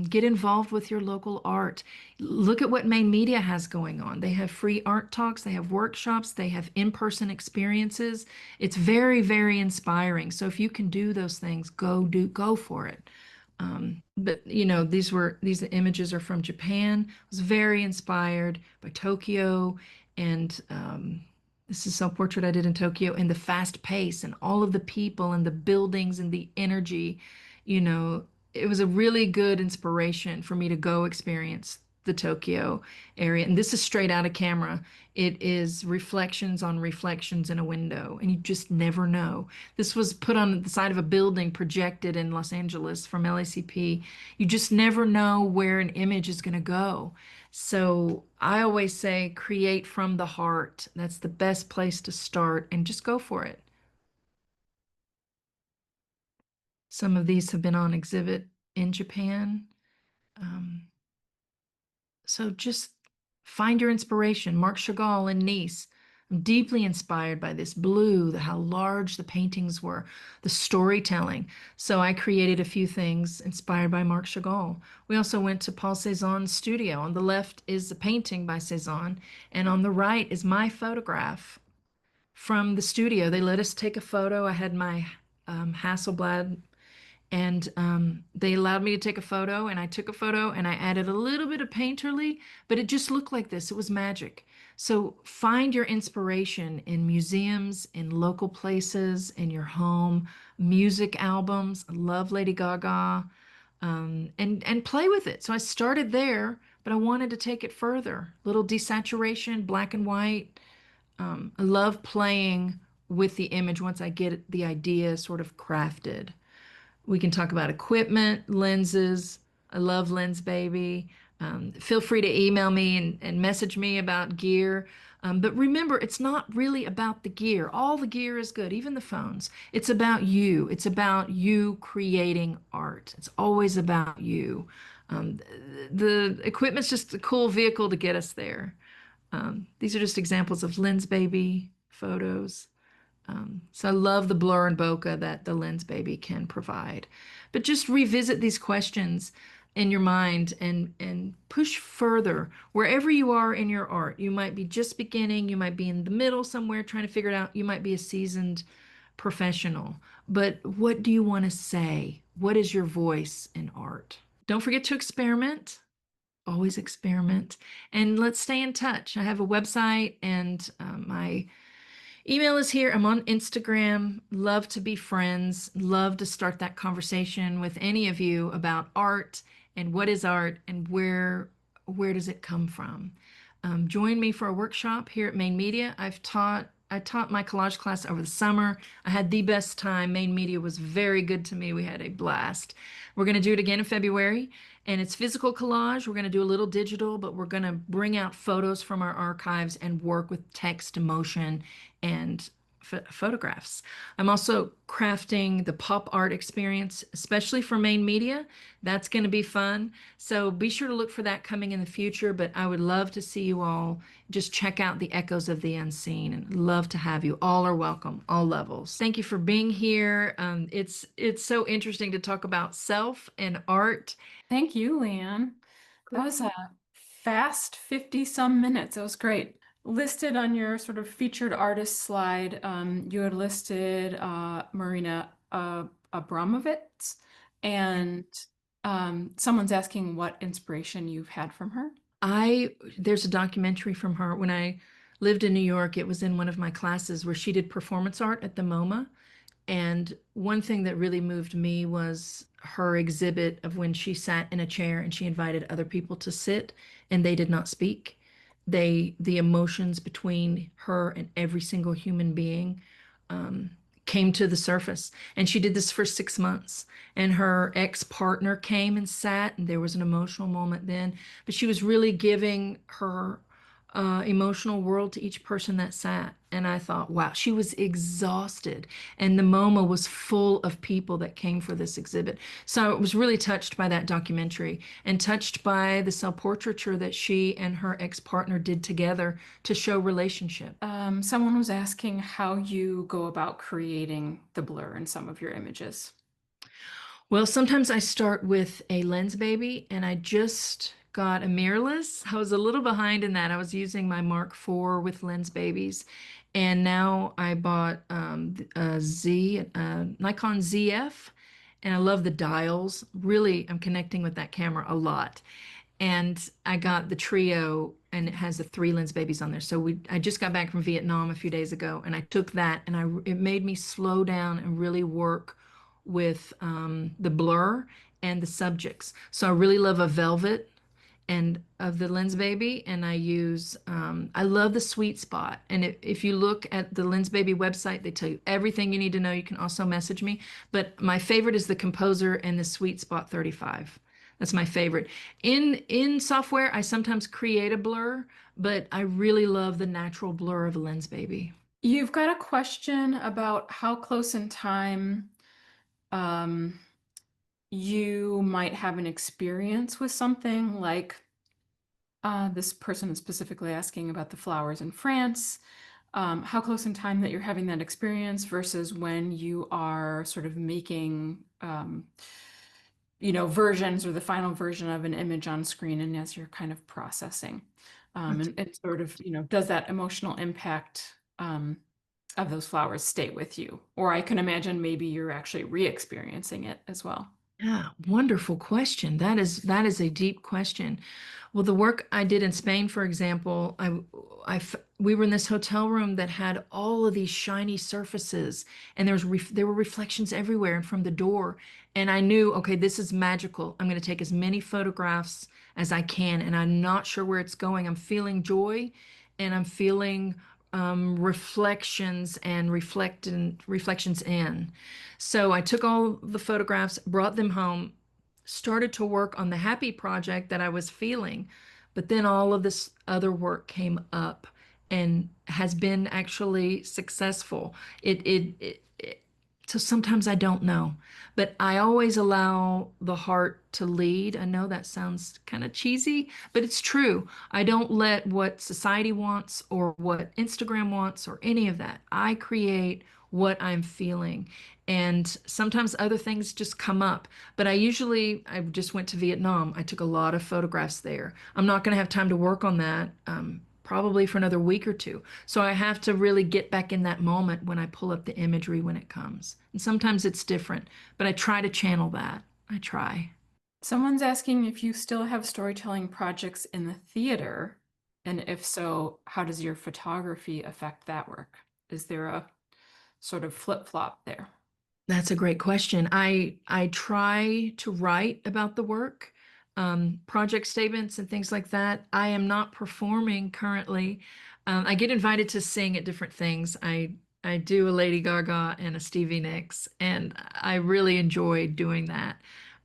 Get involved with your local art. Look at what Main Media has going on. They have free art talks, they have workshops, they have in-person experiences. It's very, very inspiring. So if you can do those things, go for it. But these images are from Japan. I was very inspired by Tokyo, and this is self-portrait I did in Tokyo, and the fast pace and all of the people and the buildings and the energy. You know, it was a really good inspiration for me to go experience the Tokyo area. And this is straight out of camera. It is reflections on reflections in a window, and you just never know. This was put on the side of a building projected in Los Angeles from LACP. You just never know where an image is going to go. So I always say create from the heart. That's the best place to start, and just go for it. Some of these have been on exhibit in Japan. Um, so just find your inspiration. Marc Chagall in Nice. I'm deeply inspired by this blue, how large the paintings were, the storytelling. So I created a few things inspired by Marc Chagall. We also went to Paul Cézanne's studio. On the left is a painting by Cézanne, and on the right is my photograph from the studio. They let us take a photo. I had my Hasselblad, and they allowed me to take a photo, and I took a photo and I added a little bit of painterly, but it just looked like this. It was magic. So find your inspiration in museums, in local places, in your home, music albums. I love Lady Gaga, and play with it. So I started there, but I wanted to take it further. Little desaturation, black and white. I love playing with the image once I get the idea sort of crafted. We can talk about equipment, lenses. I love Lens Baby. Feel free to email me and message me about gear. But remember, it's not really about the gear. All the gear is good, even the phones. It's about you. It's about you creating art. It's always about you. The equipment's just a cool vehicle to get us there. These are just examples of Lens Baby photos. So I love the blur and bokeh that the Lens Baby can provide. But just revisit these questions in your mind and push further wherever you are in your art. You might be just beginning, you might be in the middle somewhere trying to figure it out, you might be a seasoned professional. But what do you want to say? What is your voice in art? Don't forget to experiment. Always experiment. And let's stay in touch. I have a website, and my email is here. I'm on Instagram. Love to be friends. Love to start that conversation with any of you about art and what is art and where does it come from. Join me for a workshop here at Main Media. I taught my collage class over the summer. I had the best time. Main Media was very good to me. We had a blast. We're going to do it again in February, and it's physical collage. We're going to do a little digital, but we're going to bring out photos from our archives and work with text, emotion, and photographs. I'm also crafting the pop art experience, especially for Main Media. That's going to be fun. So be sure to look for that coming in the future. But I would love to see you all. Just check out the Echoes of the Unseen, and love to have you. All are welcome, all levels. Thank you for being here. It's so interesting to talk about self and art. Thank you, Leanne. That was a fast 50 some minutes. It was great. Listed on your sort of featured artist slide, you had listed Marina Abramovitz, and someone's asking what inspiration you've had from her. There's a documentary from her when I lived in New York. It was in one of my classes where she did performance art at the MoMA. And one thing that really moved me was her exhibit of when she sat in a chair and she invited other people to sit and they did not speak. The emotions between her and every single human being um, came to the surface. And she did this for 6 months. And her ex-partner came and sat, and there was an emotional moment then. But she was really giving her emotional world to each person that sat. And I thought, wow, she was exhausted. And the MoMA was full of people that came for this exhibit. So I was really touched by that documentary and touched by the self-portraiture that she and her ex-partner did together to show relationship. Someone was asking how you go about creating the blur in some of your images. Well, sometimes I start with a Lens Baby, and I just got a mirrorless. I was a little behind in that. I was using my Mark IV with Lens Babies, and now I bought a Nikon ZF, and I love the dials. Really, I'm connecting with that camera a lot. And I got the Trio, and it has the 3 Lens Babies on there. So I just got back from Vietnam a few days ago, and I took that, and it made me slow down and really work with the blur and the subjects. So I really love a velvet, and of the Lens Baby, and I use I love the sweet spot. And if you look at the Lens Baby website, they tell you everything you need to know. You can also message me, but my favorite is the Composer and the Sweet Spot 35. That's my favorite. In software, I sometimes create a blur, but I really love the natural blur of a Lens Baby. You've got a question about how close in time um, you might have an experience with something like this person is specifically asking about the flowers in France. How close in time that you're having that experience versus when you are sort of making, versions or the final version of an image on screen and as you're kind of processing. And sort of, does that emotional impact of those flowers stay with you? Or I can imagine maybe you're actually re-experiencing it as well. Yeah, wonderful question. That is a deep question. Well, the work I did in Spain, for example, we were in this hotel room that had all of these shiny surfaces, and there were reflections everywhere and from the door. And I knew, okay, this is magical. I'm going to take as many photographs as I can, and I'm not sure where it's going. I'm feeling joy, and I'm feeling reflections and reflections in. So I took all the photographs, brought them home, started to work on the happy project that I was feeling, but then all of this other work came up and has been actually successful. So sometimes I don't know, but I always allow the heart to lead. I know that sounds kind of cheesy, but it's true. I don't let what society wants or what Instagram wants or any of that. I create what I'm feeling. And sometimes other things just come up. But I just went to Vietnam. I took a lot of photographs there. I'm not going to have time to work on that probably for another week or two. So I have to really get back in that moment when I pull up the imagery when it comes. And sometimes it's different, but I try to channel that. I try. Someone's asking if you still have storytelling projects in the theater, and if so, how does your photography affect that work? Is there a sort of flip-flop there? That's a great question. I try to write about the work, project statements and things like that. I am not performing currently. I get invited to sing at different things. I do a Lady Gaga and a Stevie Nicks, and I really enjoy doing that.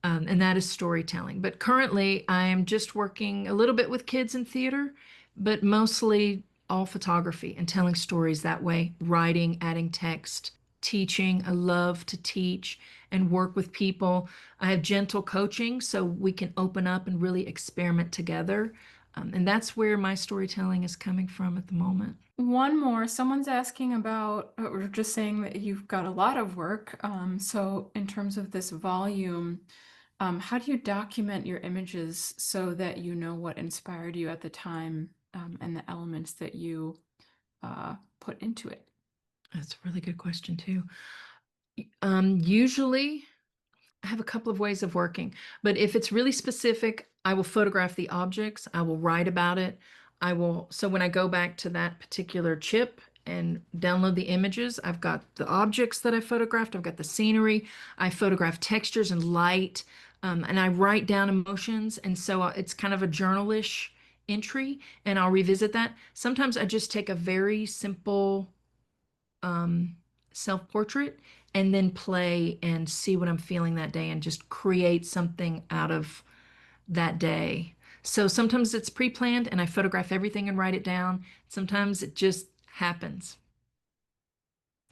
And that is storytelling. But currently, I am just working a little bit with kids in theater, but mostly all photography and telling stories that way, writing, adding text, teaching. I love to teach and work with people. I have gentle coaching so we can open up and really experiment together. And that's where my storytelling is coming from at the moment. One more, someone's asking about, or just saying that you've got a lot of work. So in terms of this volume, how do you document your images so that you know what inspired you at the time, and the elements that you put into it? That's a really good question too. Usually I have a couple of ways of working, but if it's really specific, I will photograph the objects, I will write about it. So when I go back to that particular chip and download the images, I've got the objects that I photographed, I've got the scenery, I photograph textures and light, and I write down emotions. And so it's kind of a journalish entry, and I'll revisit that. Sometimes I just take a very simple um, self-portrait and then play and see what I'm feeling that day and just create something out of that day. So sometimes it's pre-planned and I photograph everything and write it down. Sometimes it just happens.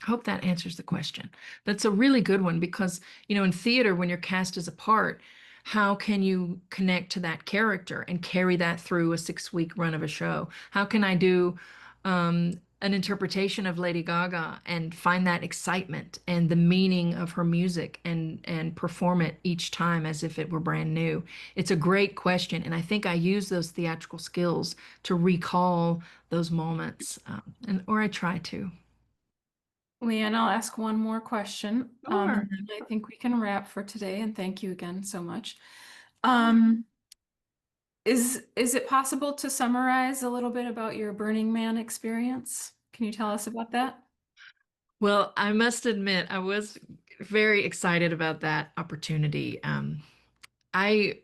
I hope that answers the question. That's a really good one because, in theater, when you're cast as a part, how can you connect to that character and carry that through a 6-week run of a show? How can I do an interpretation of Lady Gaga and find that excitement and the meaning of her music and perform it each time as if it were brand new? It's a great question, and I think I use those theatrical skills to recall those moments, or I try to. Leanne, I'll ask one more question, Sure. and then I think we can wrap for today. And thank you again so much. Um, is it possible to summarize a little bit about your Burning Man experience? Can you tell us about that? Well, I must admit, I was very excited about that opportunity. I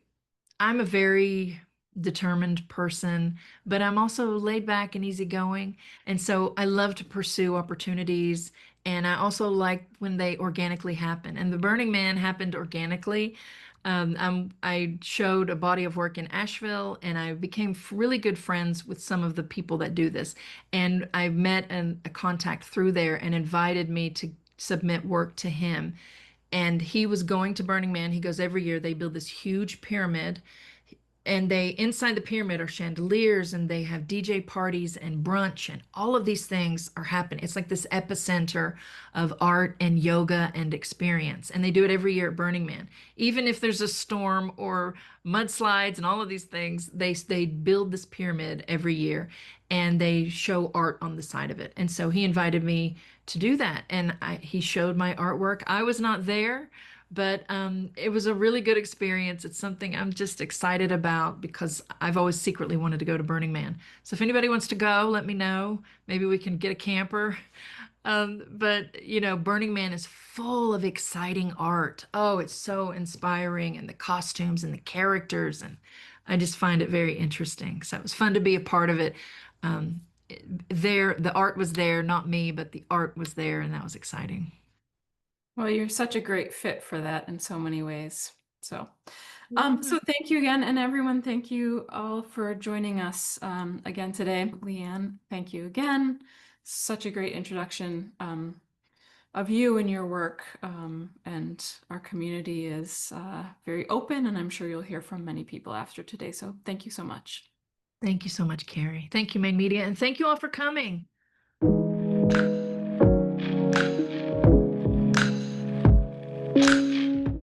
I'm a very determined person, but I'm also laid back and easygoing. And so I love to pursue opportunities. And I also like when they organically happen. And the Burning Man happened organically. I showed a body of work in Asheville, and I became really good friends with some of the people that do this. And I met a contact through there and invited me to submit work to him. And he was going to Burning Man. He goes every year. They build this huge pyramid, and they inside the pyramid are chandeliers, and they have DJ parties and brunch, and all of these things are happening. It's like this epicenter of art and yoga and experience. And they do it every year at Burning Man. Even if there's a storm or mudslides and all of these things, they build this pyramid every year, and they show art on the side of it. And so he invited me to do that, and he showed my artwork. I was not there, but it was a really good experience. It's something I'm just excited about because I've always secretly wanted to go to Burning Man. So if anybody wants to go, let me know. Maybe we can get a camper. But Burning Man is full of exciting art. Oh, it's so inspiring, and the costumes and the characters, and I just find it very interesting. So it was fun to be a part of it. Um, the art was there, not me, but the art was there, and that was exciting. Well, you're such a great fit for that in so many ways. So, Yeah. so thank you again, and everyone, thank you all for joining us again today. Leanne, thank you again. Such a great introduction of you and your work, and our community is very open, and I'm sure you'll hear from many people after today. So, thank you so much. Thank you so much, Carrie. Thank you, Main Media, and thank you all for coming.